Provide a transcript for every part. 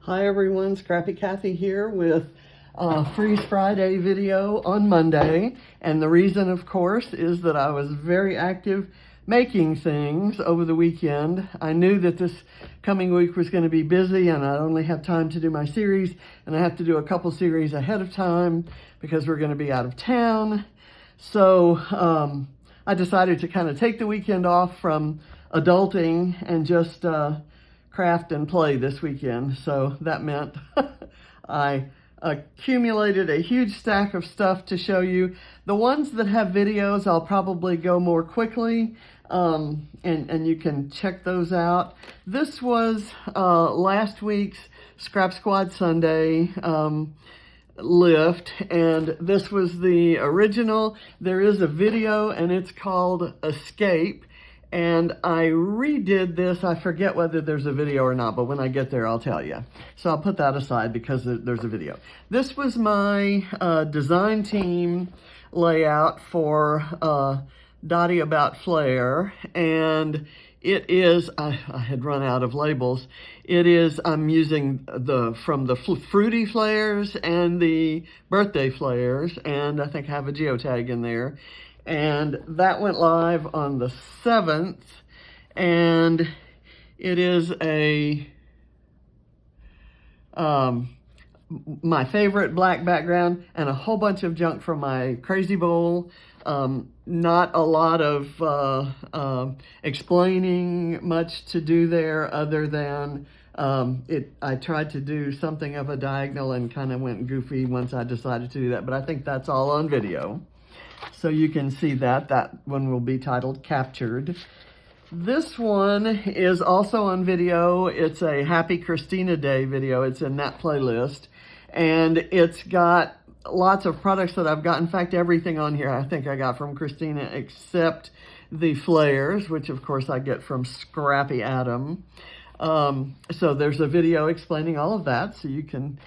Hi everyone, Scrappy Kathy here with a Freeze Friday video on Monday. And the reason, of course, is that I was very active making things over the weekend. I knew that this coming week was going to be busy and I'd only have time to do my series. And I have to do a couple series ahead of time because we're going to be out of town. So I decided to kind of take the weekend off from adulting and just craft and play this weekend. So that meant I accumulated a huge stack of stuff to show you. The ones that have videos, I'll probably go more quickly, and you can check those out. This was last week's Scrap Squad Sunday lift, and this was the original. There is a video and it's called Escape. And I redid this. I forget whether there's a video or not, but when I get there, I'll tell you. So I'll put that aside because there's a video. This was my design team layout for Dottie About Flair. And it is, I had run out of labels. It is, I'm using from the fruity flares and the birthday flares. And I think I have a geotag in there. And that went live on the 7th, and it is my favorite black background and a whole bunch of junk from my Crazy Bowl. Not a lot of explaining much to do there other than I tried to do something of a diagonal and kind of went goofy once I decided to do that, but I think that's all on video. So you can see that one will be titled Captured. This one is also on video. It's a Happy Christina Day video. It's in that playlist. And it's got lots of products that I've got. In fact, everything on here I think I got from Christina except the flares, which of course I get from Scrappy Adam. So there's a video explaining all of that, so you can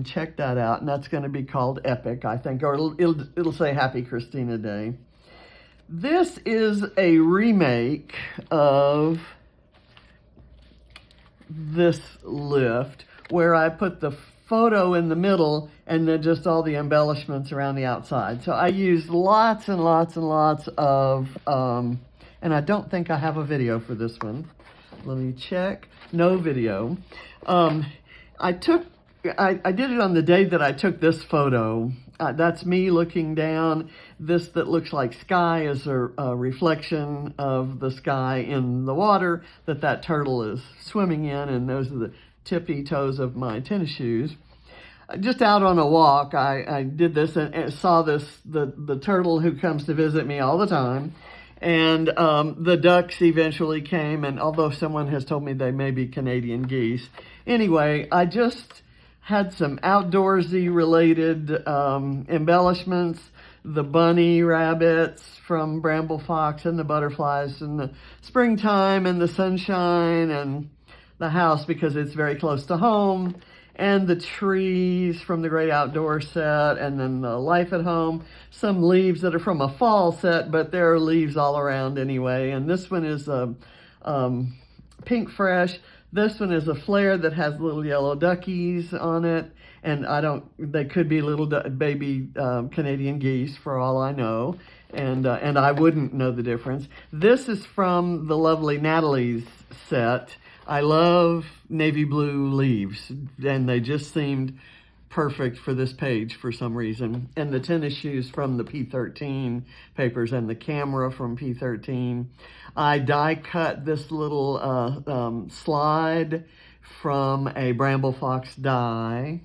check that out, and that's going to be called Epic, I think, or it'll say Happy Christina Day. This is a remake of this lift where I put the photo in the middle and then just all the embellishments around the outside. So I used lots and lots and lots of, and I don't think I have a video for this one. Let me check. No video. I did it on the day that I took this photo. That's me looking down. This that looks like sky is a reflection of the sky in the water that turtle is swimming in, and those are the tippy toes of my tennis shoes. Just out on a walk, I did this and saw the turtle who comes to visit me all the time. And the ducks eventually came, and although someone has told me they may be Canadian geese. Anyway, I just had some outdoorsy related embellishments, the bunny rabbits from Bramble Fox and the butterflies and the springtime and the sunshine and the house because it's very close to home, and the trees from the Great Outdoor set, and then the Life at Home, some leaves that are from a fall set, but there are leaves all around anyway. And this one is a Pink Fresh. This one is a flare that has little yellow duckies on it, and they could be little baby Canadian geese for all I know, and I wouldn't know the difference. This is from the lovely Natalie's set. I love navy blue leaves, and they just seemed perfect for this page for some reason. And the tennis shoes from the P13 papers and the camera from P13. I die cut this little slide from a Bramble Fox die.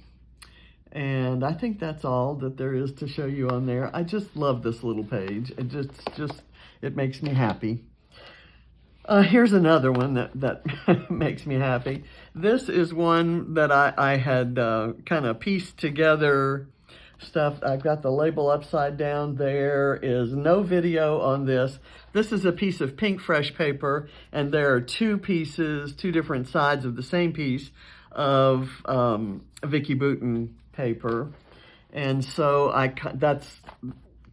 And I think that's all that there is to show you on there. I just love this little page. It makes me happy. Here's another one that makes me happy. This is one that I had kind of pieced together stuff. I've got the label upside down. There is no video on this. This is a piece of Pink Fresh paper, and there are two different sides of the same piece of Vicky Bouton paper. And so that's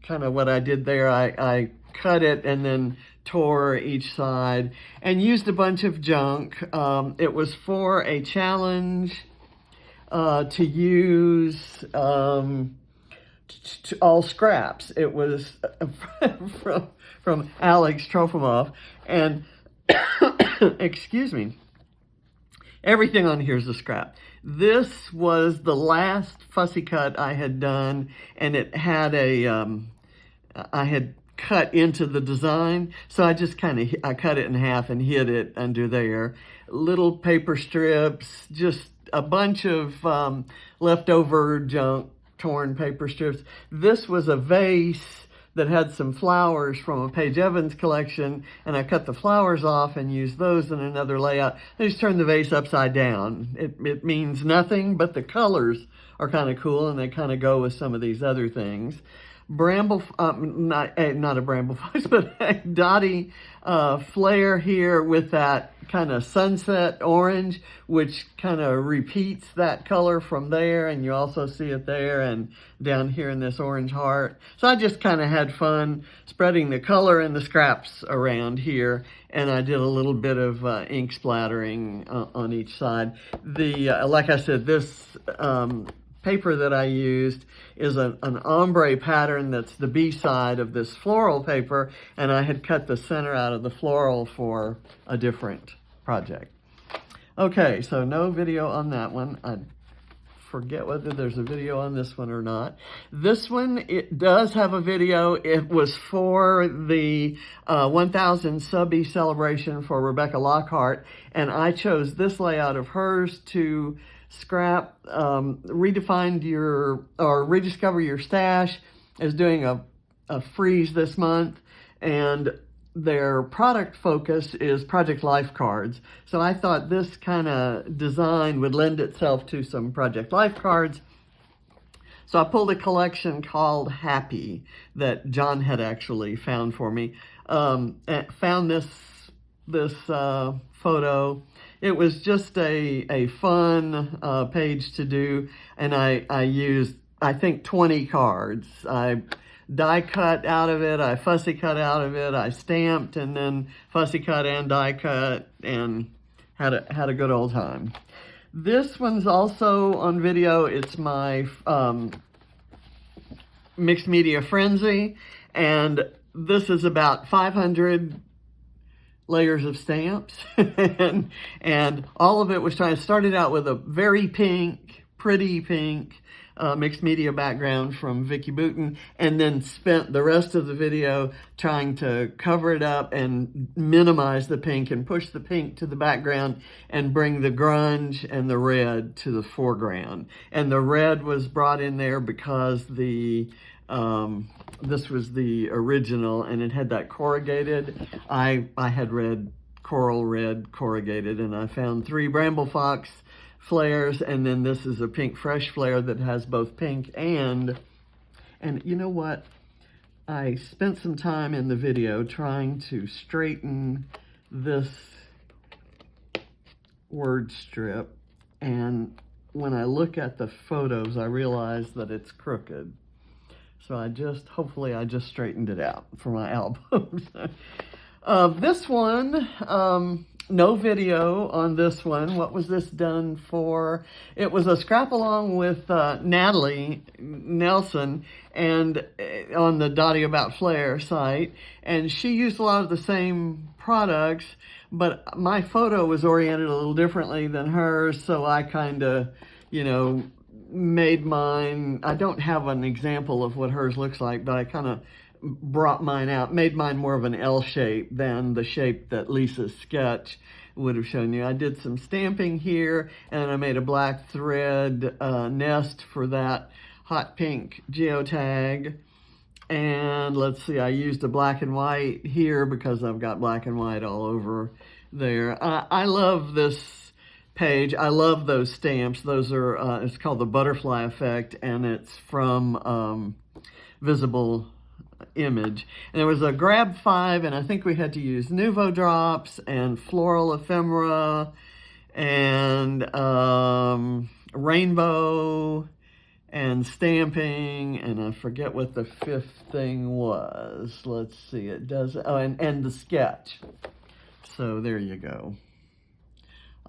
kind of what I did there. I cut it and then tore each side and used a bunch of junk. It was for a challenge to use all scraps. It was from Alex Trofimov, and excuse me, everything on here is a scrap. This was the last fussy cut I had done, and it had I had cut into the design, so I just I cut it in half and hid it under there. Little paper strips, just a bunch of leftover junk, torn paper strips. This was a vase that had some flowers from a Paige Evans collection, and I cut the flowers off and used those in another layout. I just turned the vase upside down. It means nothing, but the colors are kind of cool, and they kind of go with some of these other things. Bramble, not a bramble fox, but a Dottie Flair here with that kind of sunset orange, which kind of repeats that color from there, and you also see it there and down here in this orange heart. So I just kind of had fun spreading the color and the scraps around here, and I did a little bit of ink splattering on each side. Like I said, this paper that I used is an ombre pattern that's the B side of this floral paper, and I had cut the center out of the floral for a different project. Okay, so no video on that one. I forget whether there's a video on this one or not. This one, it does have a video. It was for the 1000 subby celebration for Rebecca Lockhart, and I chose this layout of hers to scrap, rediscover your stash is doing a freeze this month, and their product focus is Project Life cards. So I thought this kind of design would lend itself to some Project Life cards. So I pulled a collection called Happy that John had actually found for me. And found this photo. It was just a fun page to do, and I used, I think, 20 cards. I die cut out of it, I fussy cut out of it, I stamped, and then fussy cut and die cut, and had a good old time. This one's also on video. It's my Mixed Media Frenzy, and this is about 500 layers of stamps, and all of it was started out with a very pink, pretty pink mixed media background from Vicki Boutin, and then spent the rest of the video trying to cover it up and minimize the pink and push the pink to the background and bring the grunge and the red to the foreground. And the red was brought in there because this was the original, and it had that corrugated. I had coral red corrugated, and I found 3 Bramble Fox flares, and then this is a pink fresh flare that has both pink and you know what? I spent some time in the video trying to straighten this word strip, and when I look at the photos, I realize that it's crooked. So hopefully I just straightened it out for my albums. This one, no video on this one. What was this done for? It was a scrap along with Natalie Nelson and on the Dottie About Flair site, and she used a lot of the same products, but my photo was oriented a little differently than hers, so I kind of, made mine. I don't have an example of what hers looks like, but I kind of brought mine out, made mine more of an L shape than the shape that Lisa's sketch would have shown you. I did some stamping here, and I made a black thread nest for that hot pink geotag. And let's see, I used a black and white here because I've got black and white all over there. I love this page. I love those stamps. Those are, it's called the Butterfly Effect, and it's from Visible Image. And there was a grab 5, and I think we had to use Nuvo drops and floral ephemera and rainbow and stamping, and I forget what the 5th thing was. Let's see, it does, and the sketch. So there you go.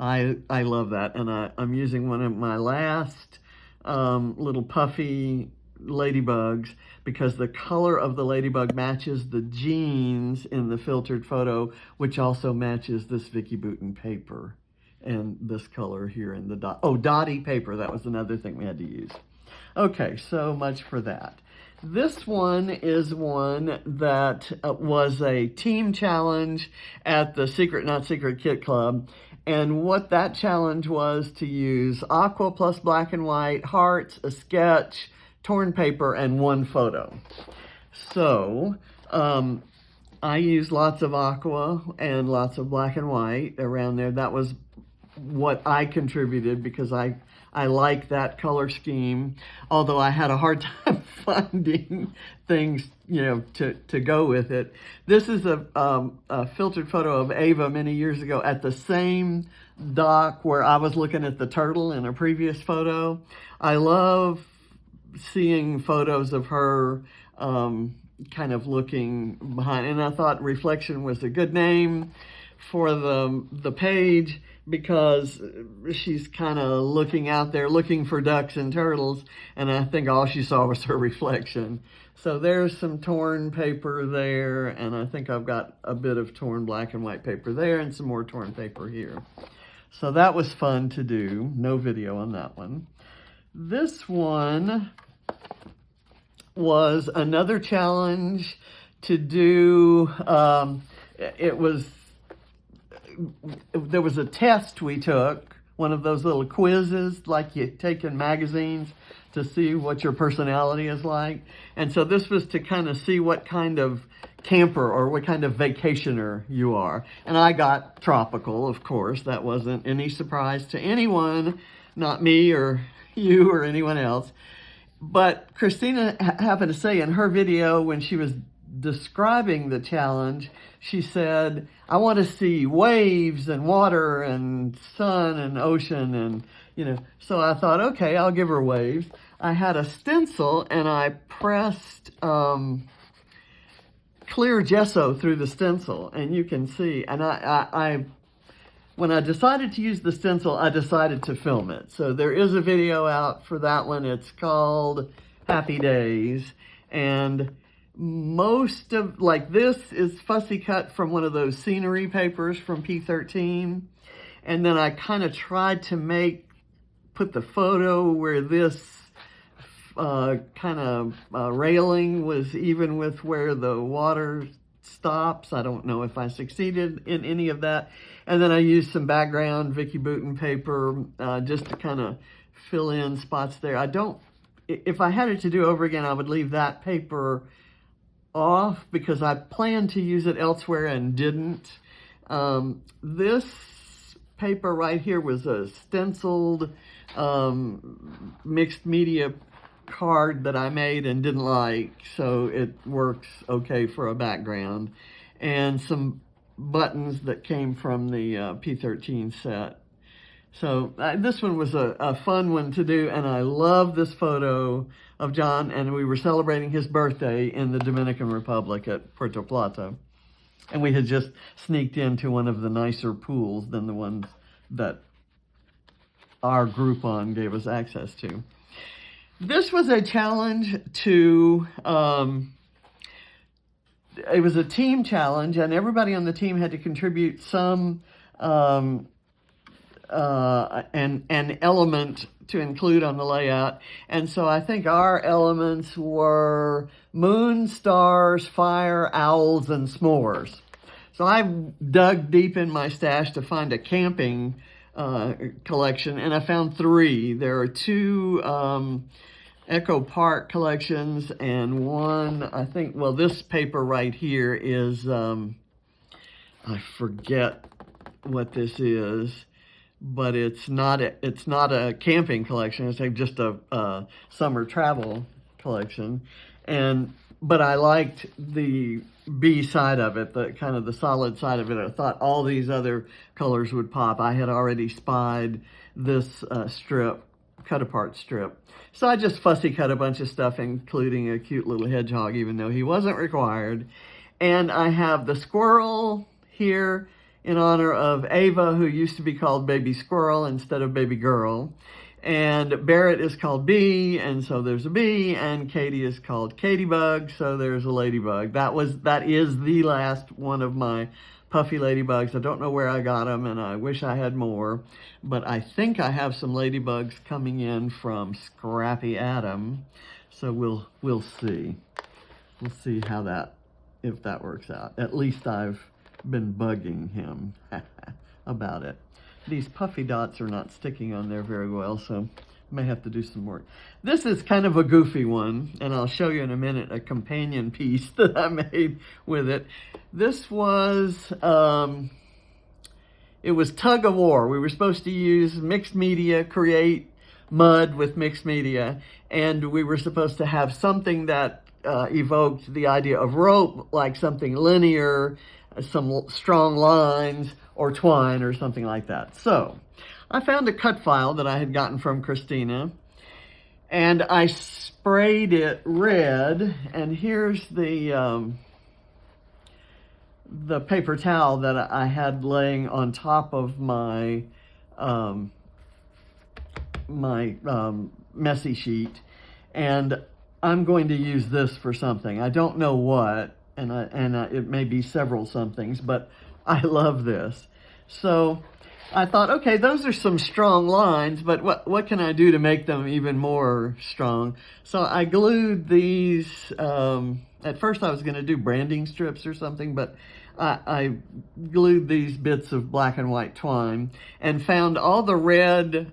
I love that, and I'm using one of my last little puffy ladybugs because the color of the ladybug matches the jeans in the filtered photo, which also matches this Vicky Bouton paper and this color here in the dotty paper. That was another thing we had to use. Okay, so much for that. This one is one that was a team challenge at the Secret Not Secret Kit Club. And what that challenge was to use aqua plus black and white, hearts, a sketch, torn paper, and one photo. So I used lots of aqua and lots of black and white around there. That was what I contributed because I like that color scheme, although I had a hard time finding things, to go with it. This is a filtered photo of Ava many years ago at the same dock where I was looking at the turtle in a previous photo. I love seeing photos of her kind of looking behind, and I thought Reflection was a good name for the page because she's kind of looking out there looking for ducks and turtles, and I think all she saw was her reflection. So there's some torn paper there, and I think I've got a bit of torn black and white paper there and some more torn paper here. So that was fun to do. No video on that one. This one was another challenge to do. There was a test we took, one of those little quizzes like you take in magazines to see what your personality is like. And so this was to kind of see what kind of camper or what kind of vacationer you are. And I got tropical, of course. That wasn't any surprise to anyone, not me or you or anyone else. But Christina happened to say in her video when she was describing the challenge, she said, I want to see waves and water and sun and ocean and, so I thought, okay, I'll give her waves. I had a stencil and I pressed clear gesso through the stencil, and you can see, and I when I decided to use the stencil, I decided to film it. So there is a video out for that one. It's called Happy Days, and most of, this is fussy cut from one of those scenery papers from P13. And then I kind of tried to put the photo where this railing was even with where the water stops. I don't know if I succeeded in any of that. And then I used some background Vicky Bouton paper just to kind of fill in spots there. If I had it to do over again, I would leave that paper off because I planned to use it elsewhere and didn't. This paper right here was a stenciled mixed media card that I made and didn't like, so it works okay for a background. And some buttons that came from the P13 set. So this one was a fun one to do, and I love this photo of John, and we were celebrating his birthday in the Dominican Republic at Puerto Plata. And we had just sneaked into one of the nicer pools than the ones that our Groupon gave us access to. This was a challenge to, it was a team challenge, and everybody on the team had to contribute some an element to include on the layout. And so I think our elements were moon, stars, fire, owls, and s'mores. So I dug deep in my stash to find a camping collection, and I found 3. There are 2 Echo Park collections and one, I think, well, this paper right here is, I forget what this is, but it's not a camping collection. It's just a summer travel collection. But I liked the B side of it, the kind of the solid side of it. I thought all these other colors would pop. I had already spied this strip, cut apart strip. So I just fussy cut a bunch of stuff, including a cute little hedgehog, even though he wasn't required. And I have the squirrel here in honor of Ava, who used to be called Baby Squirrel instead of Baby Girl. And Barrett is called Bee, and so there's a bee, and Katie is called Katybug, so there's a ladybug. That is the last one of my puffy ladybugs. I don't know where I got them, and I wish I had more, but I think I have some ladybugs coming in from Scrappy Adam, so we'll see. We'll see if that works out. At least I've been bugging him about it. These puffy dots are not sticking on there very well, so may have to do some work. This is kind of a goofy one, and I'll show you in a minute a companion piece that I made with it. This was, it was tug of war. We were supposed to use mixed media, create mud with mixed media, and we were supposed to have something that evoked the idea of rope, like something linear, some strong lines, or twine, or something like that. So I found a cut file that I had gotten from Christina, and I sprayed it red, and here's the paper towel that I had laying on top of my messy sheet, and I'm going to use this for something. I don't know what, and it may be several somethings, but I love this. So I thought, okay, those are some strong lines, but what can I do to make them even more strong? So I glued these, at first I was going to do branding strips or something, but I glued these bits of black and white twine and found all the red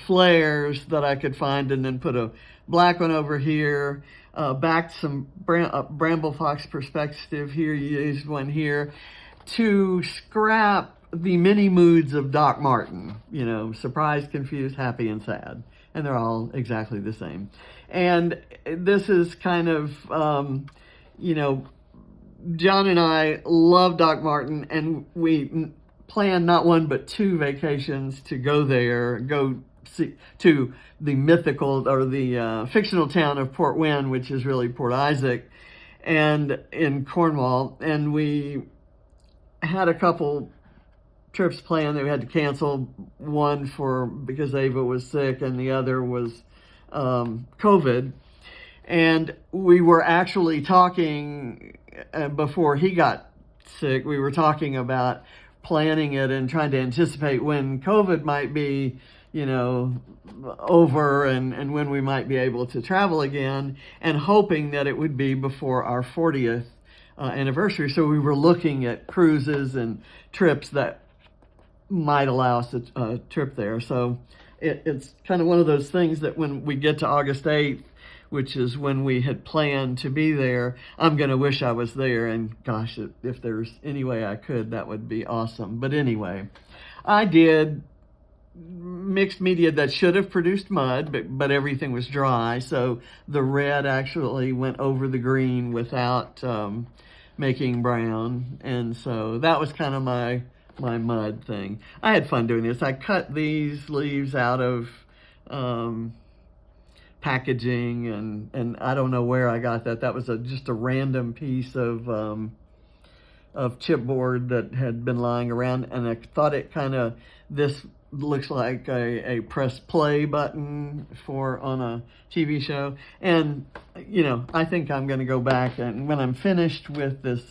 flares that I could find, and then put a black one over here, backed some Bramble Fox perspective here, used one here, to scrap the many moods of Doc Martin, you know, surprised, confused, happy, and sad. And they're all exactly the same. And this is kind of, you know, John and I love Doc Martin, and we planned not one but two vacations to go there, go see, to the mythical or the fictional town of Port Wynne, which is really Port Isaac, and in Cornwall. And we had a couple trips planned that we had to cancel, one because Ava was sick, and the other was COVID. And we were actually talking, before he got sick, we were talking about planning it and trying to anticipate when COVID might be, you know, over, and when we might be able to travel again, and hoping that it would be before our 40th anniversary. So we were looking at cruises and trips that might allow us a trip there. So it's kind of one of those things that when we get to August 8th, which is when we had planned to be there, I'm going to wish I was there. And gosh, if there's any way I could, that would be awesome. But anyway, I did mixed media that should have produced mud, but everything was dry. So the red actually went over the green without making brown. And so that was kind of my mud thing. I had fun doing this. I cut these leaves out of packaging, and I don't know where I got that. That was just a random piece of chipboard that had been lying around, and I thought it kind of, this looks like a press play button on a TV show. And you know, I think I'm going to go back, and when I'm finished with this,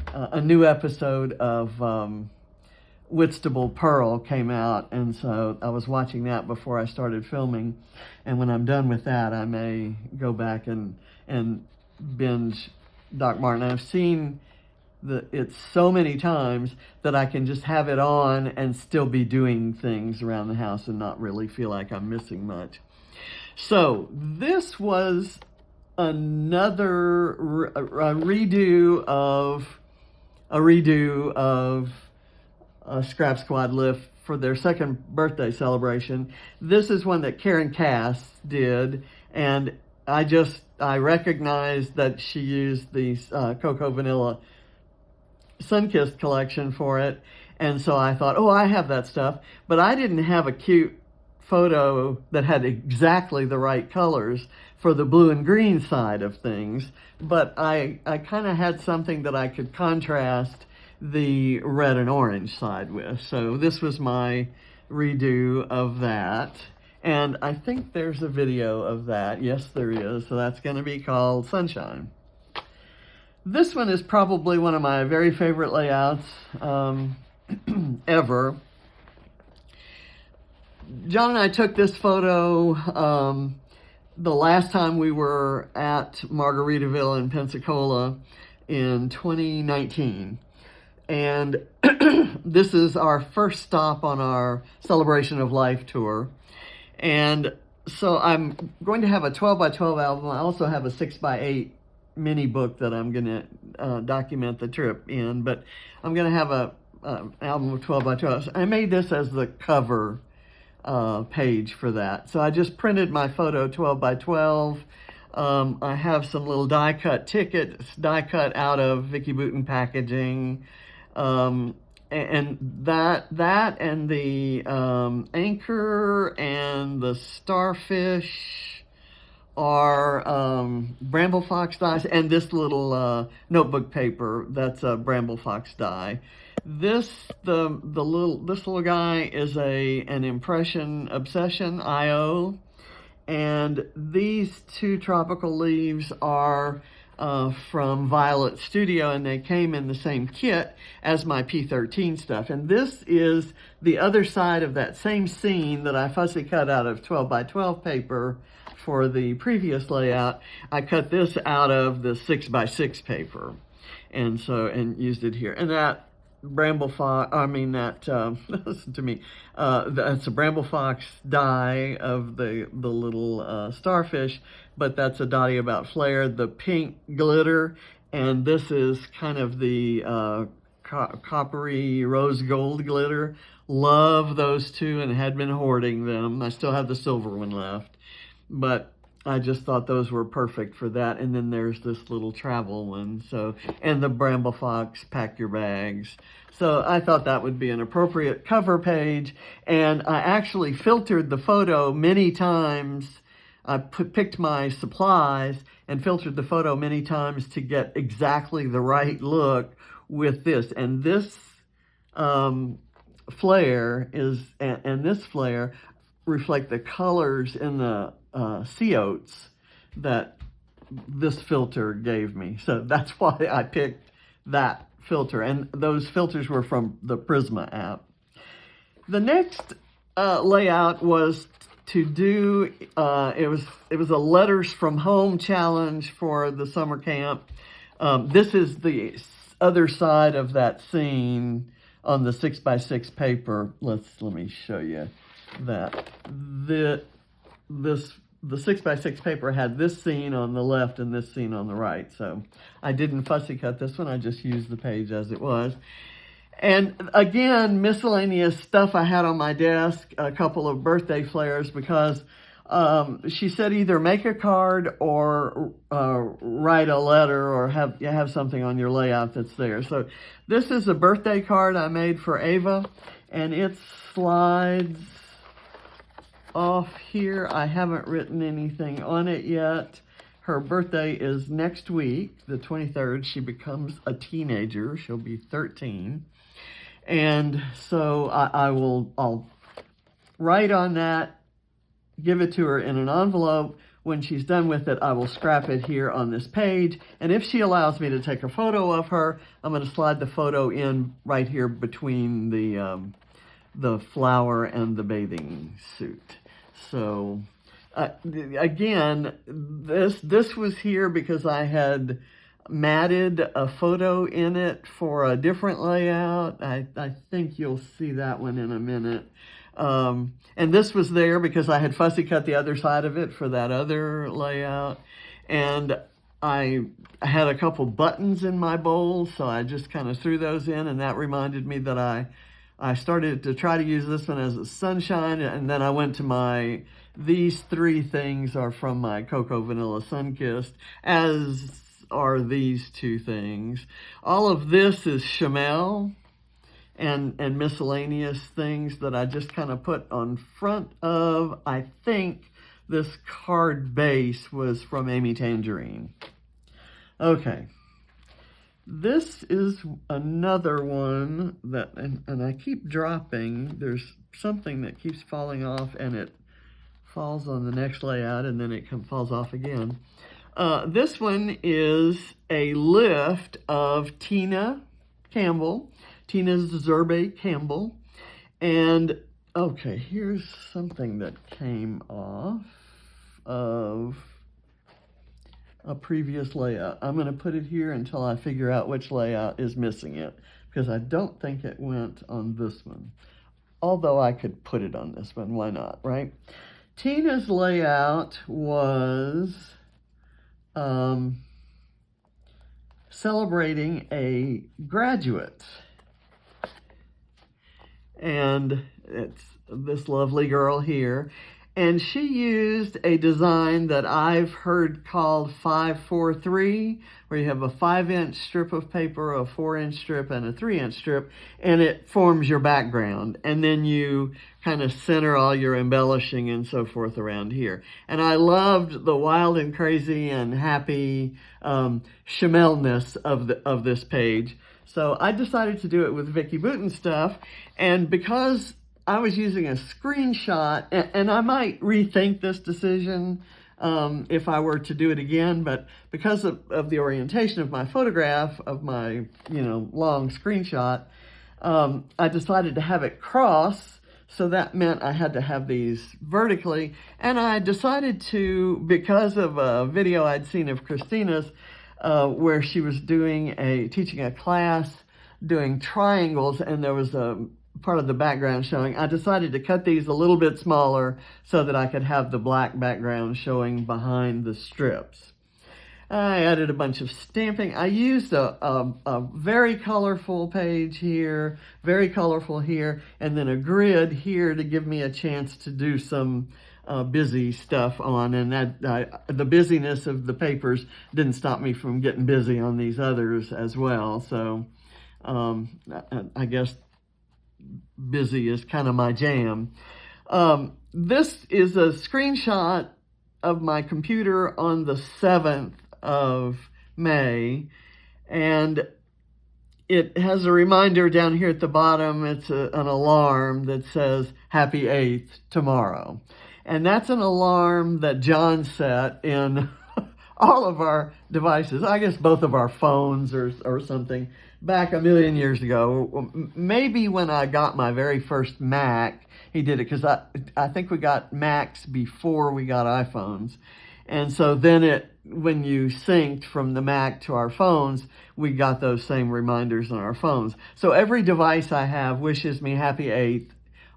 a new episode of Whitstable Pearl came out, and so I was watching that before I started filming. And when I'm done with that, I may go back and binge Doc Martin. I've seen it so many times that I can just have it on and still be doing things around the house and not really feel like I'm missing much. So this was another redo of Scrap Squad lift for their second birthday celebration. This is one that Karen Cass did, and I recognized that she used the Cocoa Vanilla Sunkissed collection for it, and so I thought, oh, I have that stuff, but I didn't have a cute photo that had exactly the right colors for the blue and green side of things, but I kind of had something that I could contrast the red and orange side with. So this was my redo of that. And I think there's a video of that. Yes, there is. So that's going to be called Sunshine. This one is probably one of my very favorite layouts ever. John and I took this photo the last time we were at Margaritaville in Pensacola in 2019. And this is our first stop on our Celebration of Life tour. And so I'm going to have a 12 by 12 album. I also have a 6 by 8 mini book that I'm going to document the trip in. But I'm going to have an album of 12 by 12. I made this as the cover page for that. So I just printed my photo 12 by 12. I have some little die cut tickets, die cut out of Vicki Boutin packaging. And that and the anchor and the starfish are bramble fox dies, and this little notebook paper, that's a bramble fox die. This little guy is an Impression Obsession IO, and these two tropical leaves are from Violet Studio, and they came in the same kit as my P13 stuff. And this is the other side of that same scene that I fussy cut out of 12 by 12 paper for the previous layout. I cut this out of the 6 by 6 paper, and used it here. And that bramble fox, listen to me, that's a bramble fox die of the little starfish, but that's a dotty about flair, the pink glitter, and this is kind of the coppery rose gold glitter. Love those two and had been hoarding them. I still have the silver one left, but I just thought those were perfect for that. And then there's this little travel one. So, and the bramble fox, pack your bags. So I thought that would be an appropriate cover page. And I actually filtered the photo many times. I picked my supplies and filtered the photo many times to get exactly the right look with this. And this flare and this flare reflect the colors in the sea oats that this filter gave me. So that's why I picked that filter. And those filters were from the Prisma app. The next layout was to do, it was a Letters from Home challenge for the summer camp. This is the other side of that scene on the 6 by 6 paper. Let me show you that. The 6 by 6 paper had this scene on the left and this scene on the right. So I didn't fussy cut this one. I just used the page as it was. And again, miscellaneous stuff I had on my desk, a couple of birthday flares, because she said either make a card or write a letter or have something on your layout that's there. So this is a birthday card I made for Ava, and it slides off here. I haven't written anything on it yet. Her birthday is next week, the 23rd. She becomes a teenager. She'll be 13. And so I'll write on that, give it to her in an envelope. When she's done with it, I will scrap it here on this page. And if she allows me to take a photo of her, I'm going to slide the photo in right here between the flower and the bathing suit. So again, this was here because I had matted a photo in it for a different layout. I think you'll see that one in a minute. And this was there because I had fussy cut the other side of it for that other layout. And I had a couple buttons in my bowl, so I just kind of threw those in, and that reminded me that I started to try to use this one as a sunshine, and then I went to these three things are from my Cocoa Vanilla Sunkissed, as are these two things. All of this is Chamel and miscellaneous things that I just kind of put on front of. I think this card base was from Amy Tangerine. Okay. This is another one that, and I keep dropping. There's something that keeps falling off, and it falls on the next layout, and then it falls off again. This one is a lift of Tina Campbell, Tina Zerbe Campbell. And okay, here's something that came off of a previous layout. I'm going to put it here until I figure out which layout is missing it, because I don't think it went on this one. Although I could put it on this one, why not, right? Tina's layout was celebrating a graduate. And it's this lovely girl here. And she used a design that I've heard called 543, where you have a 5-inch strip of paper, a 4-inch strip, and a 3-inch strip, and it forms your background. And then you kind of center all your embellishing and so forth around here. And I loved the wild and crazy and happy Chamelness of this page. So I decided to do it with Vicki Boutin stuff, and because I was using a screenshot, and I might rethink this decision if I were to do it again, but because of the orientation of my photograph, of my, long screenshot, I decided to have it cross, so that meant I had to have these vertically, and I decided to, because of a video I'd seen of Christina's, where she was teaching a class doing triangles, and there was a part of the background showing. I decided to cut these a little bit smaller so that I could have the black background showing behind the strips. I added a bunch of stamping. I used a very colorful page here, very colorful here, and then a grid here to give me a chance to do some busy stuff on, and the busyness of the papers didn't stop me from getting busy on these others as well. So I guess busy is kind of my jam. This is a screenshot of my computer on the 7th of May, and it has a reminder down here at the bottom. It's an alarm that says Happy 8th tomorrow. And that's an alarm that John set in all of our devices. I guess both of our phones or something back a million years ago. Maybe when I got my very first Mac, he did it, because I think we got Macs before we got iPhones. And so then when you synced from the Mac to our phones, we got those same reminders on our phones. So every device I have wishes me Happy 8th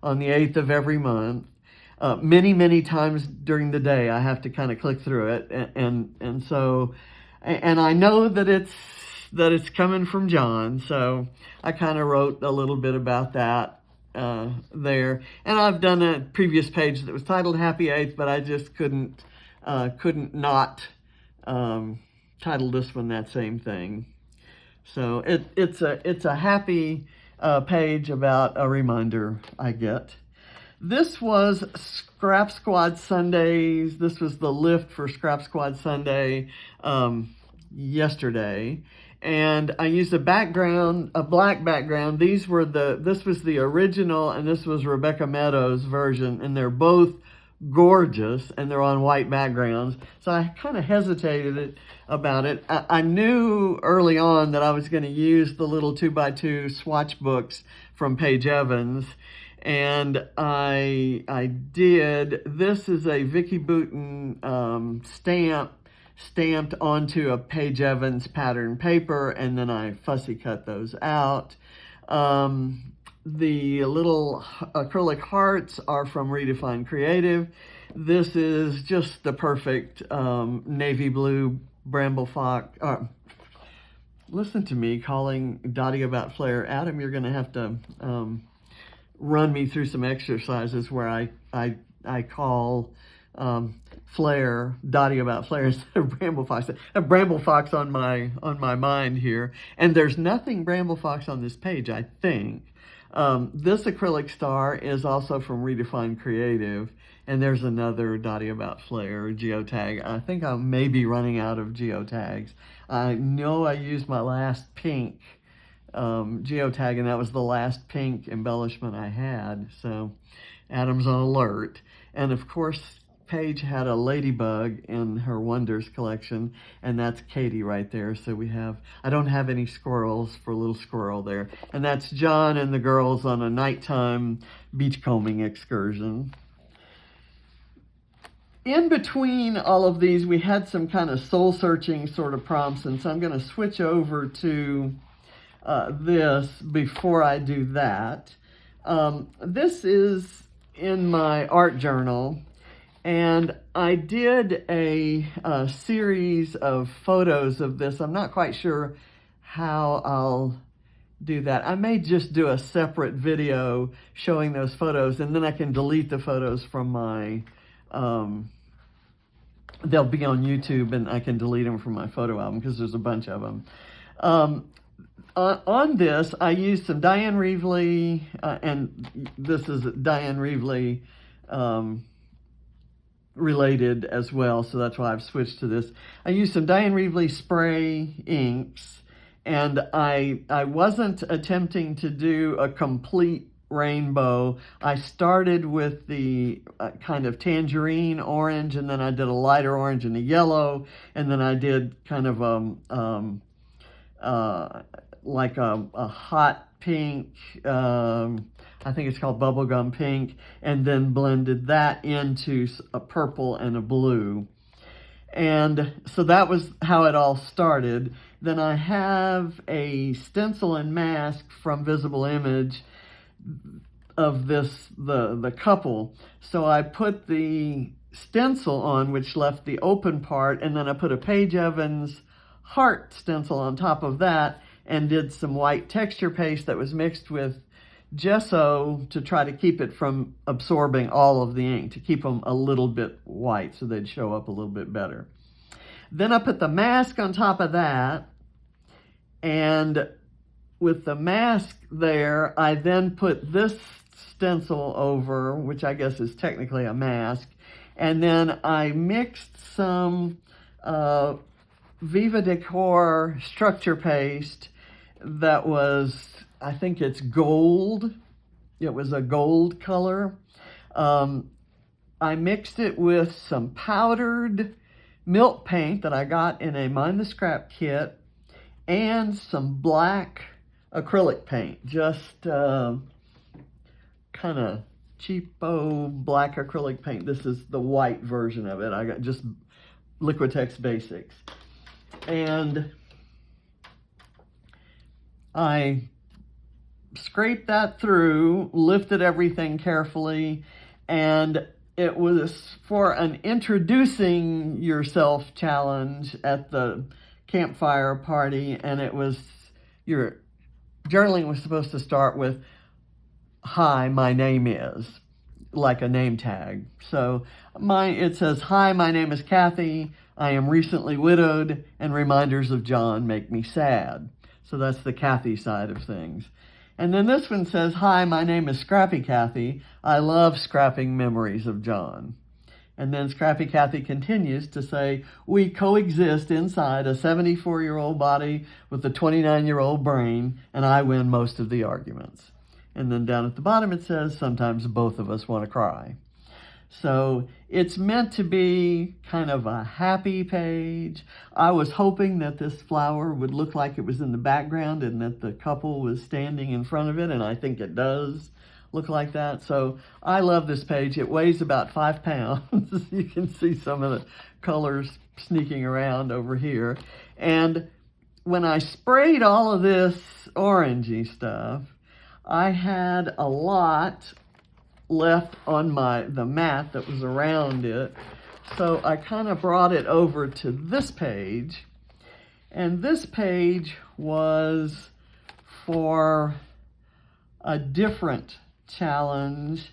on the 8th of every month. Many times during the day, I have to kind of click through it, and so I know that it's coming from John, so I kind of wrote a little bit about that there. And I've done a previous page that was titled Happy 8th, but I just couldn't not title this one that same thing. So it's a happy page about a reminder I get. This was Scrap Squad Sundays. This was the lift for Scrap Squad Sunday yesterday. And I used a black background. This was the original, and this was Rebecca Meadows' version, and they're both gorgeous, and they're on white backgrounds. So I kind of hesitated about it. I knew early on that I was going to use the little 2x2 swatch books from Paige Evans, and I did. This is a Vicki Boutin stamped onto a Paige Evans pattern paper, and then I fussy cut those out. The little acrylic hearts are from Redefine Creative. This is just the perfect navy blue bramble fox. Listen to me calling Dottie about flair. Adam, you're going to have to run me through some exercises where I call flair, Dottie about flair instead of bramble fox. I have bramble fox on my mind here, and there's nothing bramble fox on this page, I think. This acrylic star is also from Redefined Creative, and there's another Dottie About Flair geotag. I think I may be running out of geotags. I know I used my last pink geotag, and that was the last pink embellishment I had, so Adam's on alert. And of course, Paige had a ladybug in her Wonders collection, and that's Katie right there. So I don't have any squirrels for little squirrel there. And that's John and the girls on a nighttime beachcombing excursion. In between all of these, we had some kind of soul-searching sort of prompts, and so I'm going to switch over to this before I do that. This is in my art journal, and I did a series of photos of this. I'm not quite sure how I'll do that. I may just do a separate video showing those photos, and then I can delete the photos from my, they'll be on YouTube, and I can delete them from my photo album because there's a bunch of them. On this, I used some Diane Reevely, and this is Diane Reevely related as well, so that's why I've switched to this. I used some Diane Reevely spray inks, and I wasn't attempting to do a complete rainbow. I started with the kind of tangerine orange, and then I did a lighter orange and a yellow, and then I did kind of like a hot pink, I think it's called bubblegum pink, and then blended that into a purple and a blue. And so that was how it all started. Then I have a stencil and mask from Visible Image of this, the couple. So I put the stencil on, which left the open part, and then I put a Paige Evans heart stencil on top of that, and did some white texture paste that was mixed with gesso to try to keep it from absorbing all of the ink, to keep them a little bit white so they'd show up a little bit better. Then I put the mask on top of that, and with the mask there, I then put this stencil over, which I guess is technically a mask, and then I mixed some Viva Decor structure paste that was, I think it's gold. It was a gold color. I mixed it with some powdered milk paint that I got in a Mind the Scrap kit, and some black acrylic paint, just kind of cheapo black acrylic paint. This is the white version of it. I got just Liquitex Basics. And I scraped that through, lifted everything carefully, and it was for an introducing yourself challenge at the campfire party, and it was, your journaling was supposed to start with, "Hi, my name is," like a name tag. So it says, "Hi, my name is Kathy. I am recently widowed, and reminders of John make me sad." So that's the Kathy side of things. And then this one says, "Hi, my name is Scrappy Kathy. I love scrapping memories of John." And then Scrappy Kathy continues to say, "We coexist inside a 74-year-old body with a 29-year-old brain, and I win most of the arguments." And then down at the bottom it says, "Sometimes both of us want to cry." So it's meant to be kind of a happy page. I was hoping that this flower would look like it was in the background and that the couple was standing in front of it, and I think it does look like that. So I love this page. It weighs about 5 pounds. You can see some of the colors sneaking around over here. And when I sprayed all of this orangey stuff, I had a lot left on the mat that was around it. So I kind of brought it over to this page. And this page was for a different challenge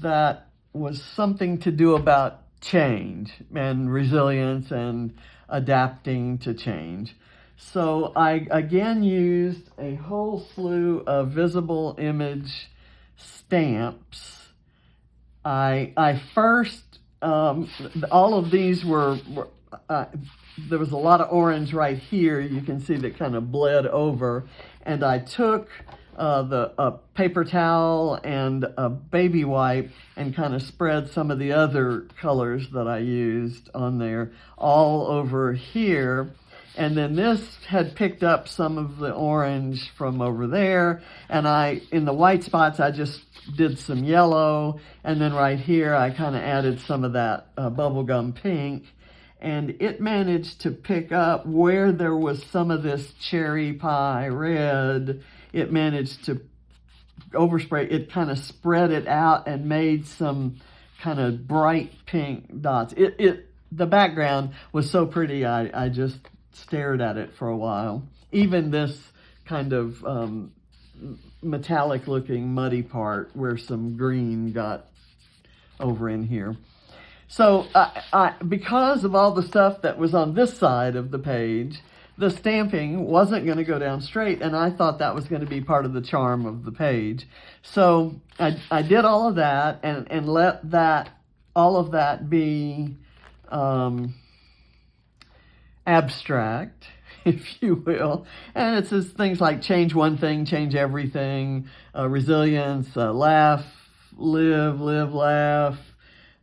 that was something to do about change and resilience and adapting to change. So I again used a whole slew of visible image stamps. I first, all of these were there was a lot of orange right here. You can see that kind of bled over. And I took a paper towel and a baby wipe and kind of spread some of the other colors that I used on there all over here. And then this had picked up some of the orange from over there. And in the white spots, I just did some yellow. And then right here, I kind of added some of that bubblegum pink. And it managed to pick up where there was some of this cherry pie red. It managed to overspray. It kind of spread it out and made some kind of bright pink dots. The background was so pretty, I just stared at it for a while. Even this kind of metallic looking muddy part where some green got over in here. So because of all the stuff that was on this side of the page, the stamping wasn't going to go down straight, and I thought that was going to be part of the charm of the page. So I did all of that and let all of that be abstract, if you will. And it says things like change one thing, change everything, resilience, laugh, live, laugh,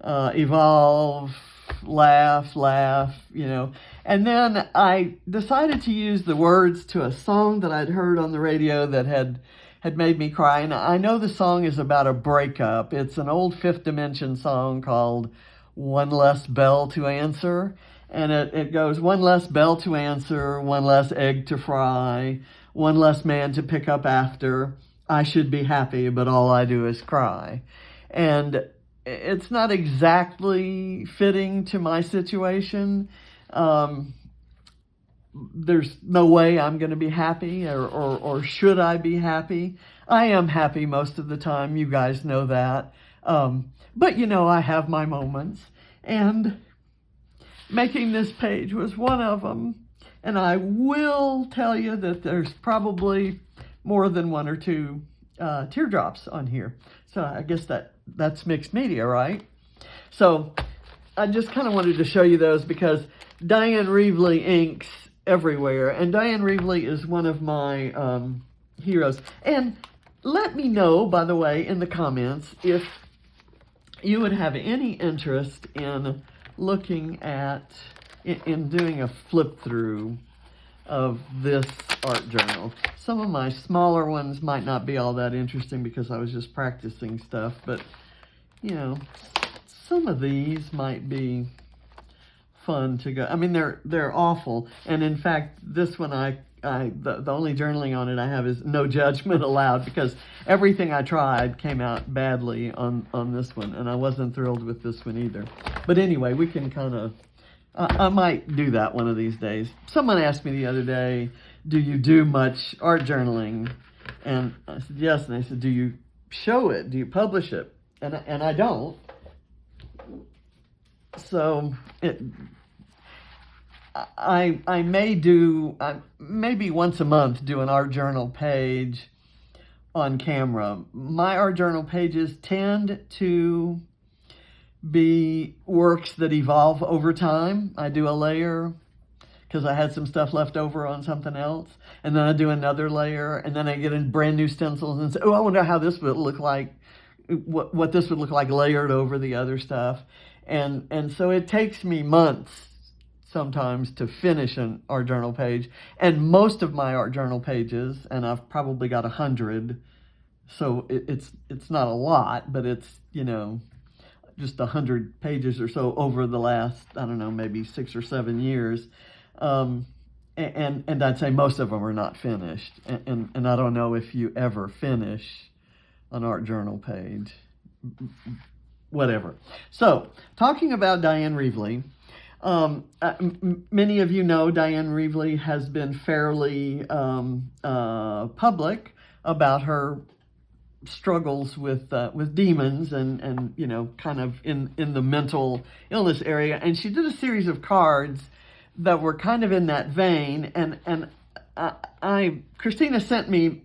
evolve, laugh, you know. And then I decided to use the words to a song that I'd heard on the radio that had made me cry. And I know the song is about a breakup. It's an old Fifth Dimension song called One Less Bell to Answer. And it goes, one less bell to answer, one less egg to fry, one less man to pick up after. I should be happy, but all I do is cry. And it's not exactly fitting to my situation. There's no way I'm going to be happy, or should I be happy? I am happy most of the time. You guys know that. But, you know, I have my moments. And making this page was one of them. And I will tell you that there's probably more than one or two teardrops on here. So I guess that's mixed media, right? So I just kind of wanted to show you those because Diane Reevely inks everywhere. And Diane Reevely is one of my heroes. And let me know, by the way, in the comments, if you would have any interest in looking at, in doing a flip through of this art journal. Some of my smaller ones might not be all that interesting because I was just practicing stuff, but you know, some of these might be fun to go. I mean, they're awful. And in fact, this one the only journaling on it I have is no judgment allowed, because everything I tried came out badly on this one, and I wasn't thrilled with this one either. But anyway, we can kind of, I might do that one of these days. Someone asked me the other day, do you do much art journaling? And I said yes, and they said, do you show it? Do you publish it? And I don't. So I may do, maybe once a month, do an art journal page on camera. My art journal pages tend to be works that evolve over time. I do a layer because I had some stuff left over on something else, and then I do another layer, and then I get in brand new stencils and say, oh, I wonder how this would look like, what this would look like layered over the other stuff. And so it takes me months sometimes to finish an art journal page. And most of my art journal pages, and I've probably got 100, so it's not a lot, but it's, you know, just 100 pages or so over the last, I don't know, maybe 6 or 7 years. And I'd say most of them are not finished. And I don't know if you ever finish an art journal page. Whatever. So, talking about Diane Reevely, many of you know Diane Reevely has been fairly public about her struggles with demons and you know, kind of in the mental illness area. And she did a series of cards that were kind of in that vein. And Christina sent me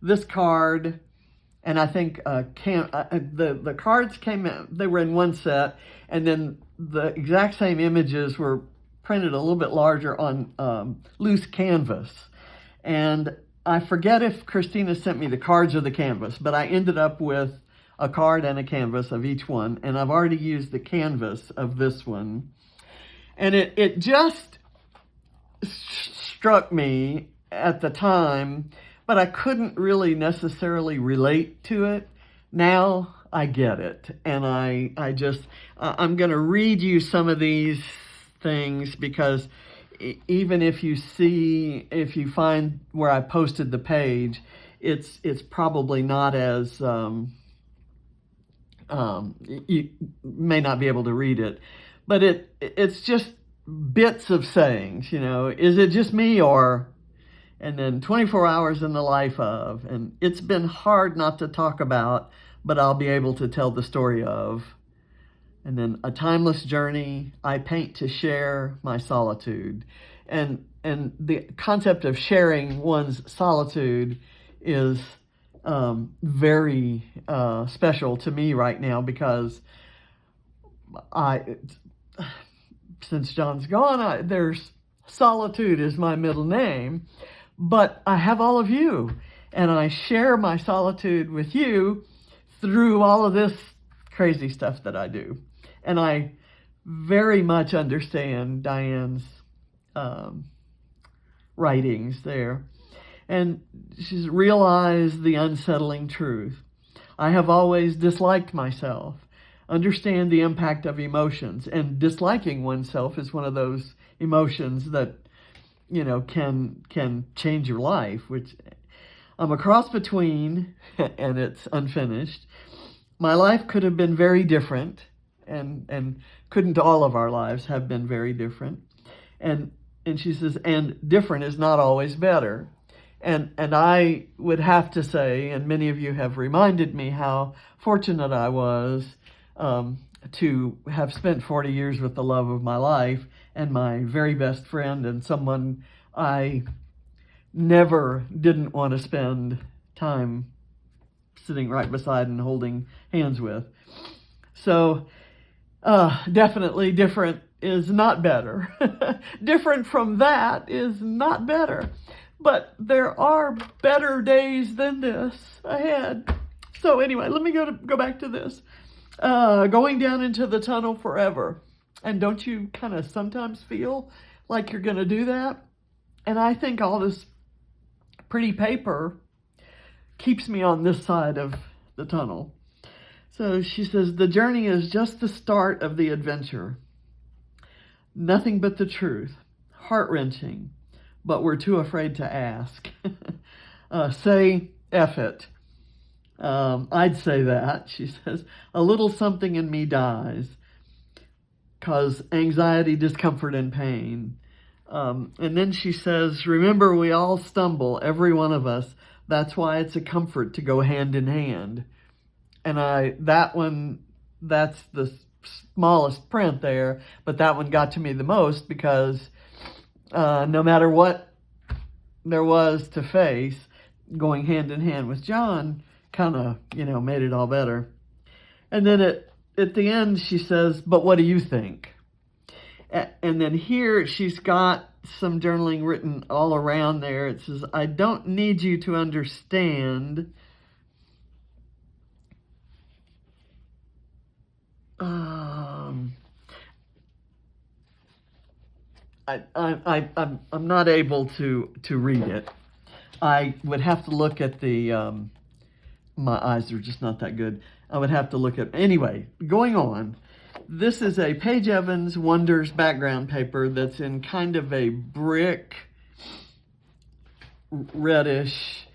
this card, and I think the cards came in, they were in one set, and then the exact same images were printed a little bit larger on loose canvas. And I forget if Christina sent me the cards or the canvas, but I ended up with a card and a canvas of each one, and I've already used the canvas of this one. And it just struck me at the time, but I couldn't really necessarily relate to it. Now I get it, and I'm going to read you some of these things, because even if you find where I posted the page, it's probably not as you may not be able to read it, but it's just bits of sayings, is it just me, or, and then 24 hours in the life of, and it's been hard not to talk about, but I'll be able to tell the story of, and then a timeless journey, I paint to share my solitude. And the concept of sharing one's solitude is very special to me right now, because since John's gone, there's solitude is my middle name, but I have all of you, and I share my solitude with you through all of this crazy stuff that I do. And I very much understand Diane's writings there. And she's realized the unsettling truth. I have always disliked myself. Understand the impact of emotions. And disliking oneself is one of those emotions that, can change your life, which I'm a cross between, and it's unfinished. My life could have been very different. And couldn't all of our lives have been very different? And she says, and different is not always better. And I would have to say, and many of you have reminded me how fortunate I was to have spent 40 years with the love of my life and my very best friend, and someone I never didn't want to spend time sitting right beside and holding hands with. So definitely different is not better. Different from that is not better. But there are better days than this ahead. So anyway, let me go back to this. Going down into the tunnel forever. And don't you kind of sometimes feel like you're going to do that? And I think all this pretty paper keeps me on this side of the tunnel. So she says, the journey is just the start of the adventure. Nothing but the truth. Heart-wrenching, but we're too afraid to ask. Say F it. I'd say that. She says, a little something in me dies. Cause anxiety, discomfort, and pain. And then she says, remember, we all stumble, every one of us. That's why it's a comfort to go hand in hand. And that's the smallest print there, but that one got to me the most, because no matter what there was to face, going hand in hand with John kind of, made it all better. And then at the end, she says, but what do you think? And then here she's got some journaling written all around there. It says, I don't need you to understand. I'm not able to read it. I would have to look at the, my eyes are just not that good. I would have to look at, anyway, going on. This is a Paige Evans Wonders background paper that's in kind of a brick reddish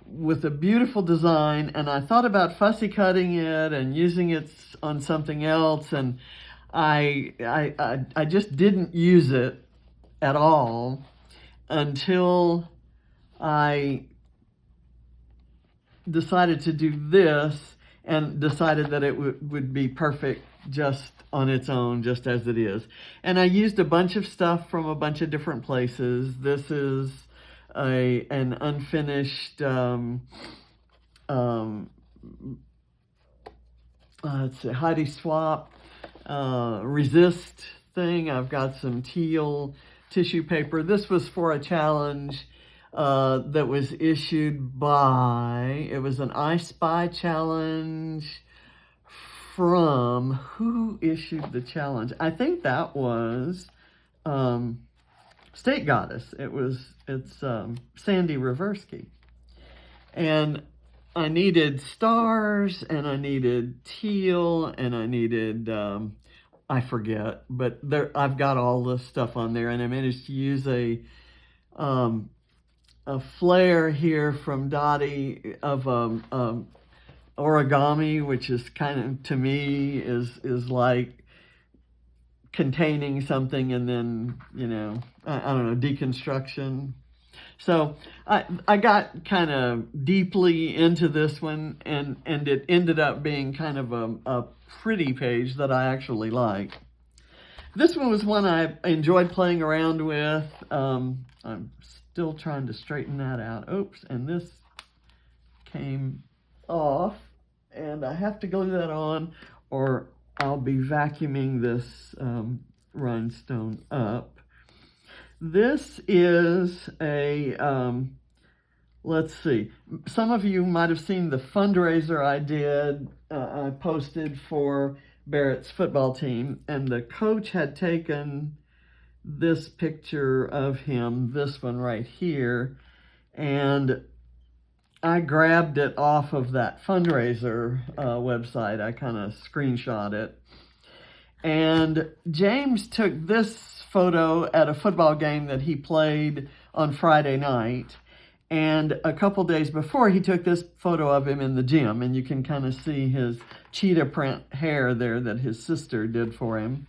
with a beautiful design, and I thought about fussy cutting it and using it on something else, and I just didn't use it at all until I decided to do this, and decided that it would be perfect just on its own, just as it is. And I used a bunch of stuff from a bunch of different places. This is an unfinished let's see, Heidi Swap resist thing. I've got some teal tissue paper. This was for a challenge that was issued by, it was an I Spy challenge from, who issued the challenge? I think that was State Goddess. It's Sandy Reversky. And I needed stars, and I needed teal, and I needed, I forget, but I've got all the stuff on there, and I managed to use a flair here from Dottie of origami, which is kind of, to me, is like containing something and then, you know, I don't know, deconstruction. So I got kind of deeply into this one, and it ended up being kind of a pretty page that I actually like. This one was one I enjoyed playing around with. I'm still trying to straighten that out. Oops, and this came off, and I have to glue that on, or I'll be vacuuming this rhinestone up. This is a, let's see, some of you might have seen the fundraiser I did, I posted for Barrett's football team, and the coach had taken this picture of him, this one right here, and I grabbed it off of that fundraiser website. I kind of screenshot it. And James took this photo at a football game that he played on Friday night. And a couple days before, he took this photo of him in the gym. And you can kind of see his cheetah print hair there that his sister did for him.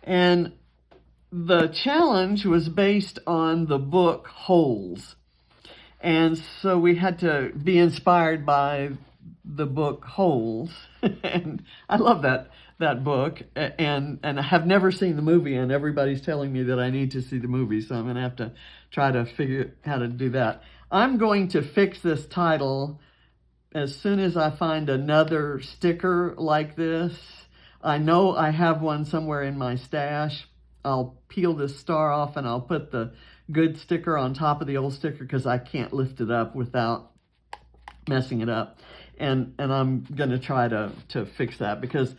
And the challenge was based on the book Holes. And so we had to be inspired by the book Holes. And I love that book, and I have never seen the movie, and everybody's telling me that I need to see the movie, so I'm going to have to try to figure out how to do that. I'm going to fix this title as soon as I find another sticker like this. I know I have one somewhere in my stash. I'll peel this star off, and I'll put the good sticker on top of the old sticker because I can't lift it up without messing it up. And I'm going to try to fix that because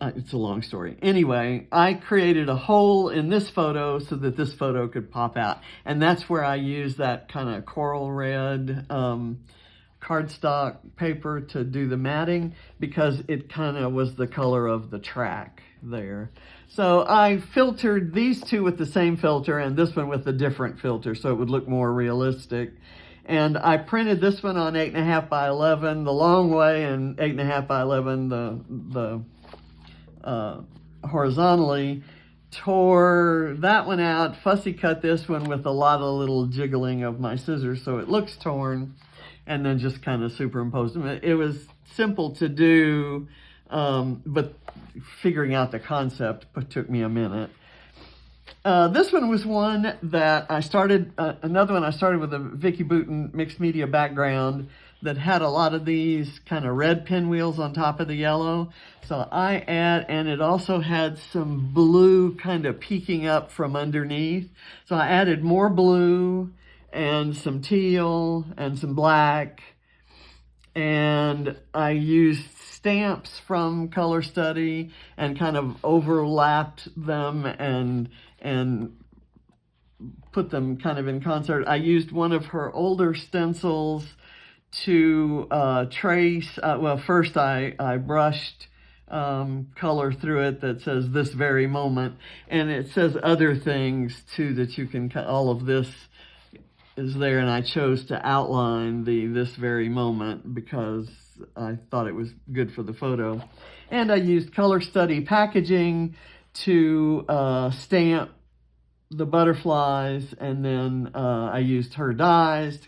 it's a long story. Anyway, I created a hole in this photo so that this photo could pop out. And that's where I used that kind of coral red cardstock paper to do the matting, because it kind of was the color of the track there. So I filtered these two with the same filter and this one with a different filter so it would look more realistic. And I printed this one on 8.5 by 11 the long way, and 8.5 by 11 the horizontally. Tore that one out, fussy cut this one with a lot of little jiggling of my scissors so it looks torn, and then just kind of superimposed them. It was simple to do, but figuring out the concept took me a minute. This one was one that I started, another one I started with a Vicky Booten mixed media background that had a lot of these kind of red pinwheels on top of the yellow. So and it also had some blue kind of peeking up from underneath. So I added more blue and some teal and some black. And I used stamps from Color Study and kind of overlapped them and put them kind of in concert. I used one of her older stencils to trace, well, first I brushed color through it that says "this very moment," and it says other things too that you can, all of this is there, and I chose to outline the "this very moment" because I thought it was good for the photo. And I used Color Study packaging to stamp the butterflies, and then I used her dies.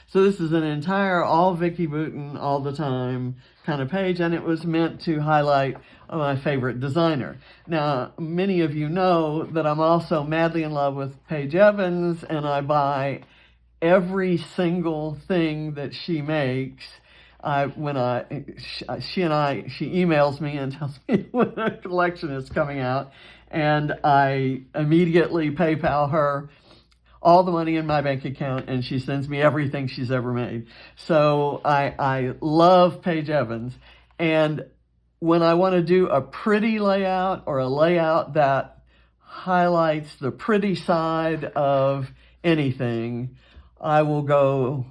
So this is an entire all Vicki Boutin all the time kind of page, and it was meant to highlight my favorite designer. Now, many of you know that I'm also madly in love with Paige Evans, and I buy every single thing that she makes. She emails me and tells me when a collection is coming out, and I immediately PayPal her all the money in my bank account, and she sends me everything she's ever made. So I love Paige Evans, and when I want to do a pretty layout or a layout that highlights the pretty side of anything, I will go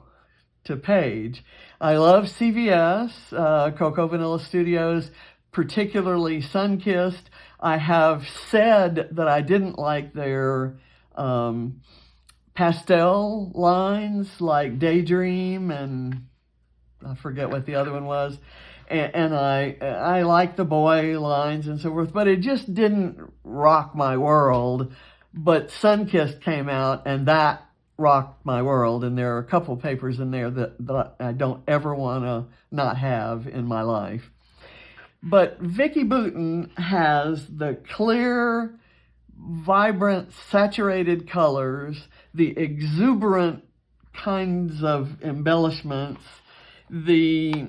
to Paige. I love CVS, Cocoa Vanilla Studios, particularly Sunkissed. I have said that I didn't like their pastel lines like Daydream, and I forget what the other one was. And I like the boy lines and so forth, but it just didn't rock my world. But Sunkissed came out, and that rocked my world, and there are a couple papers in there that I don't ever want to not have in my life. But Vicki Boutin has the clear, vibrant, saturated colors, the exuberant kinds of embellishments, the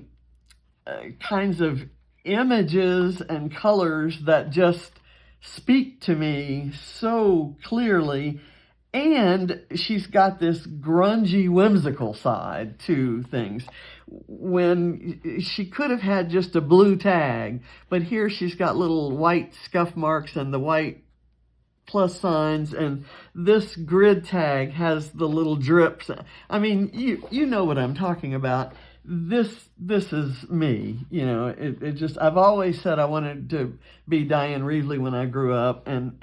kinds of images and colors that just speak to me so clearly. And she's got this grungy, whimsical side to things. When she could have had just a blue tag, but here she's got little white scuff marks and the white plus signs, and this grid tag has the little drips. I mean, you know what I'm talking about. This is me, you know. It just, I've always said I wanted to be Diane Reevely when I grew up, and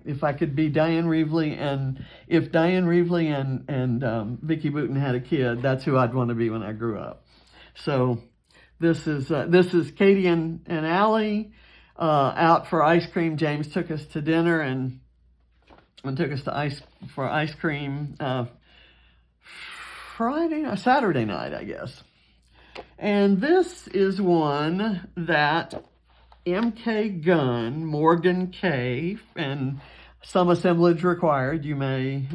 if I could be Diane Reevely, and if Diane Reevely and Vicki Boutin had a kid, that's who I'd want to be when I grew up. So this is Katie and Allie out for ice cream. James took us to dinner and took us to for ice cream Saturday night, I guess. And this is one that MK Gunn, Morgan K, and Some Assemblage Required, you may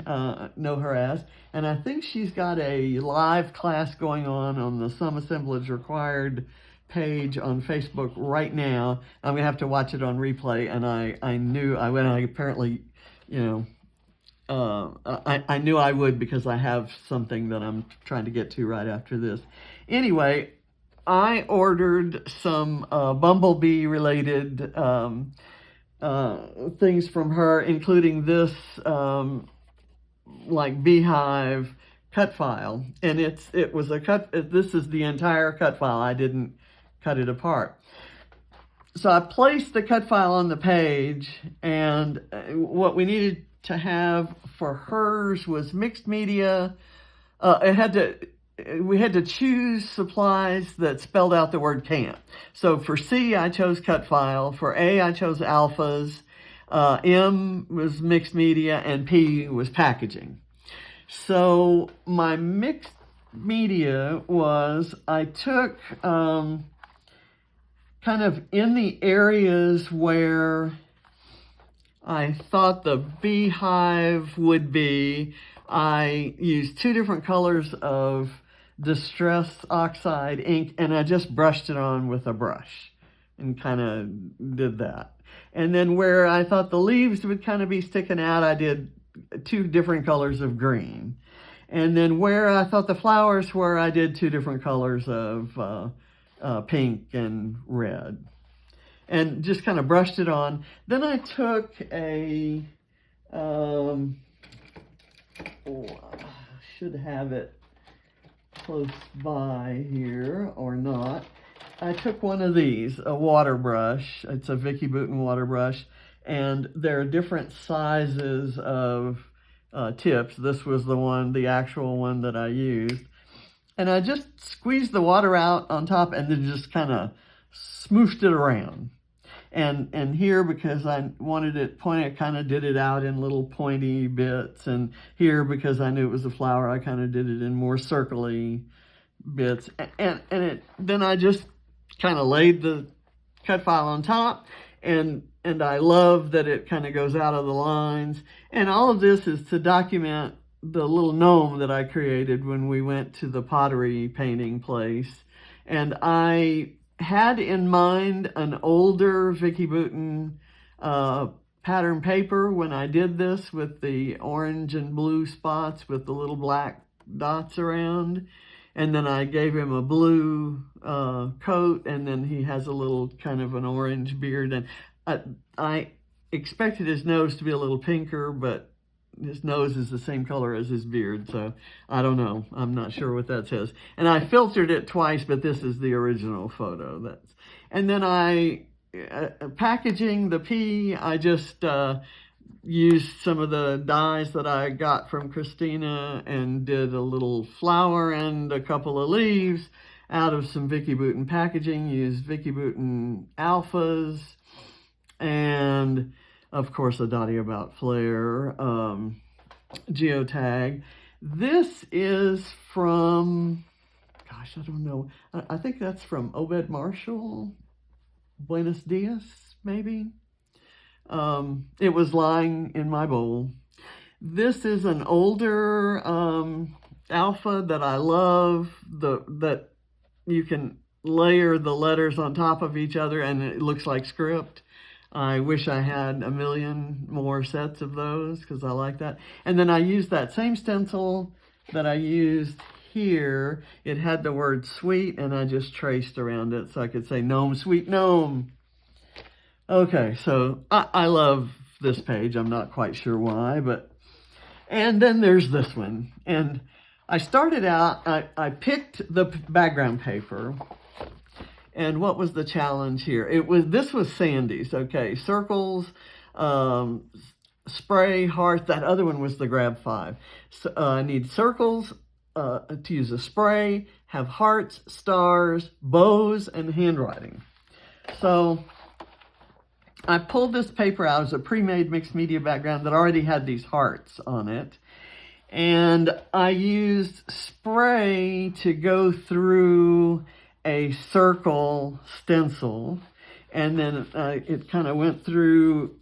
know her as. And I think she's got a live class going on the Some Assemblage Required page on Facebook right now. I'm going to have to watch it on replay. And I knew I would, because I have something that I'm trying to get to right after this. Anyway, I ordered some bumblebee-related things from her, including this like beehive cut file, and it was a cut. This is the entire cut file. I didn't cut it apart. So I placed the cut file on the page, and what we needed to have for hers was mixed media. We had to choose supplies that spelled out the word camp. So for C, I chose cut file. For A, I chose alphas. M was mixed media, and P was packaging. So my mixed media was, I took kind of in the areas where I thought the beehive would be, I used 2 different colors of Distress Oxide ink, and I just brushed it on with a brush and kind of did that. And then where I thought the leaves would kind of be sticking out, I did 2 different colors of green. And then where I thought the flowers were, I did 2 different colors of pink and red. And just kind of brushed it on. Then I took a, I should have it close by here or not. I took one of these, a water brush. It's a Vicki Boutin water brush, and there are different sizes of tips. This was the actual one that I used. And I just squeezed the water out on top and then just kind of smooshed it around. And here, because I wanted it pointy, I kind of did it out in little pointy bits. And here, because I knew it was a flower, I kind of did it in more circly bits. Then I just kind of laid the cut file on top, and I love that it kind of goes out of the lines. And all of this is to document the little gnome that I created when we went to the pottery painting place. And I had in mind an older Vicki Boutin pattern paper when I did this, with the orange and blue spots with the little black dots around. And then I gave him a blue coat, and then he has a little kind of an orange beard. And I expected his nose to be a little pinker, but his nose is the same color as his beard, so I don't know. I'm not sure what that says. And I filtered it twice, but this is the original photo. And then packaging the pea, I just used some of the dies that I got from Christina and did a little flower and a couple of leaves out of some Vicki Boutin packaging. Used Vicki Boutin alphas, and of course a Dottie About Flair geotag. This is from, gosh, I don't know. I think that's from Obed Marshall, Buenos Dias, maybe. It was lying in my bowl. This is an older alpha that I love, that you can layer the letters on top of each other and it looks like script. I wish I had a million more sets of those, because I like that. And then I used that same stencil that I used here. It had the word sweet, and I just traced around it so I could say gnome, sweet gnome. Okay, so I love this page. I'm not quite sure why, but... And then there's this one. And I started out, I picked the background paper. And what was the challenge here? This was Sandy's, okay. Circles, spray, heart. That other one was the Grab 5. So, I need circles to use a spray, have hearts, stars, bows, and handwriting. So I pulled this paper out as a pre-made mixed media background that already had these hearts on it. And I used spray to go through a circle stencil, and then it kind of went through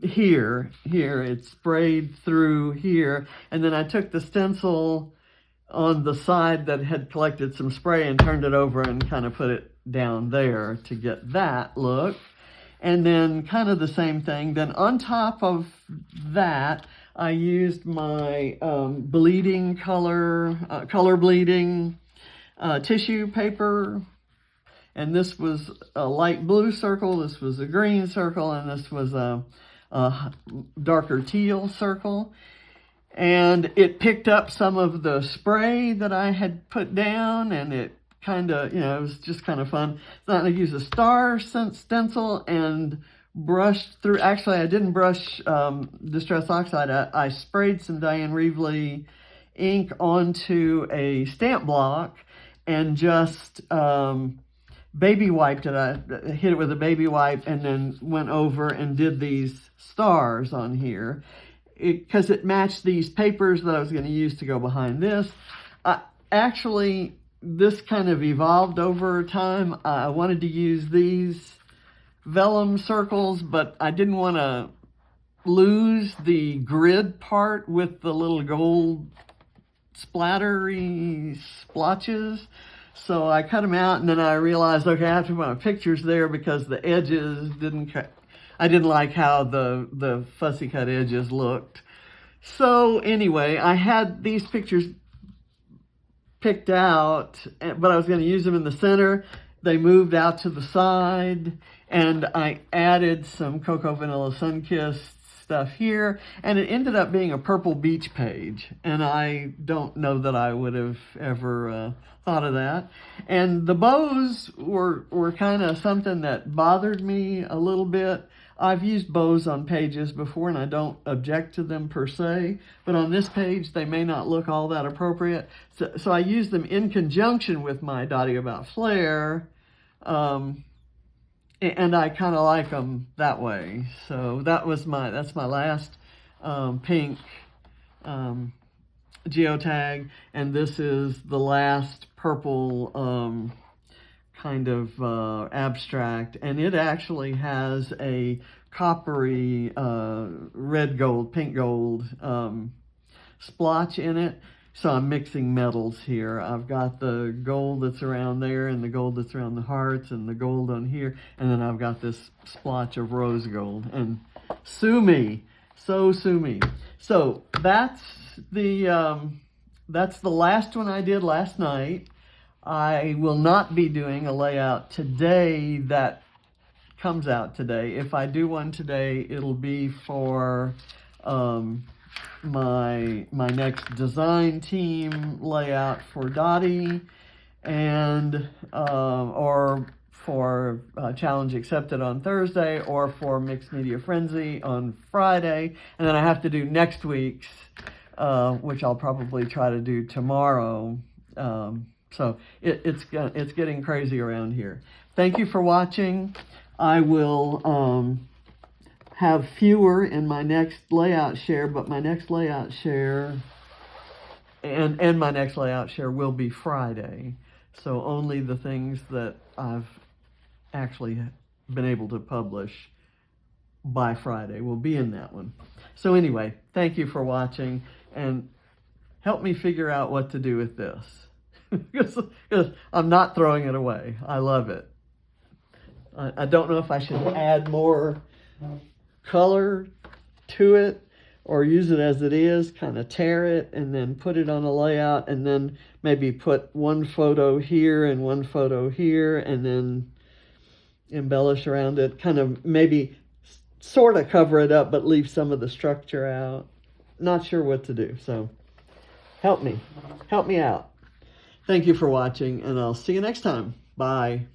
here, it sprayed through here, and then I took the stencil on the side that had collected some spray and turned it over and kind of put it down there to get that look. And then kind of the same thing. Then on top of that, I used my bleeding color bleeding tissue paper, and this was a light blue circle, this was a green circle, and this was a darker teal circle. And it picked up some of the spray that I had put down, and it kind of, it was just kind of fun. Then I used a star stencil and brushed through. Actually, I didn't brush Distress Oxide. I sprayed some Diane Reevely ink onto a stamp block and just baby wiped it. I hit it with a baby wipe and then went over and did these stars on here, because it matched these papers that I was going to use to go behind this. Actually, this kind of evolved over time. I wanted to use these vellum circles, but I didn't want to lose the grid part with the little gold splattery splotches. So I cut them out, and then I realized, okay, I have to put my pictures there because the edges I didn't like how the fussy cut edges looked. So anyway, I had these pictures picked out, but I was going to use them in the center. They moved out to the side, and I added some Cocoa Vanilla Sunkissed stuff here, and it ended up being a purple beach page, and I don't know that I would have ever thought of that. And the bows were kind of something that bothered me a little bit. I've used bows on pages before, and I don't object to them per se, but on this page they may not look all that appropriate. So I used them in conjunction with my Dottie About Flair, and I kind of like them that way. So that's my last pink geotag, and this is the last purple kind of abstract, and it actually has a coppery red gold, pink gold splotch in it. So I'm mixing metals here. I've got the gold that's around there, and the gold that's around the hearts, and the gold on here, and then I've got this splotch of rose gold. And sue me, sue me. So that's the last one I did last night. I will not be doing a layout today that comes out today. If I do one today, it'll be for my next design team layout for Dottie, and or for Challenge Accepted on Thursday, or for Mixed Media Frenzy on Friday, and then I have to do next week's, which I'll probably try to do tomorrow. So it's getting crazy around here. Thank you for watching. I will have fewer in my next layout share, but my next layout share and my next layout share will be Friday. So only the things that I've actually been able to publish by Friday will be in that one. So anyway, thank you for watching, and help me figure out what to do with this. Because I'm not throwing it away. I love it. I don't know if I should add more color to it or use it as it is, kind of tear it and then put it on a layout, and then maybe put one photo here and one photo here, and then embellish around it, kind of maybe sort of cover it up but leave some of the structure out. Not sure what to do, so help me out. Thank you for watching, and I'll see you next time. Bye.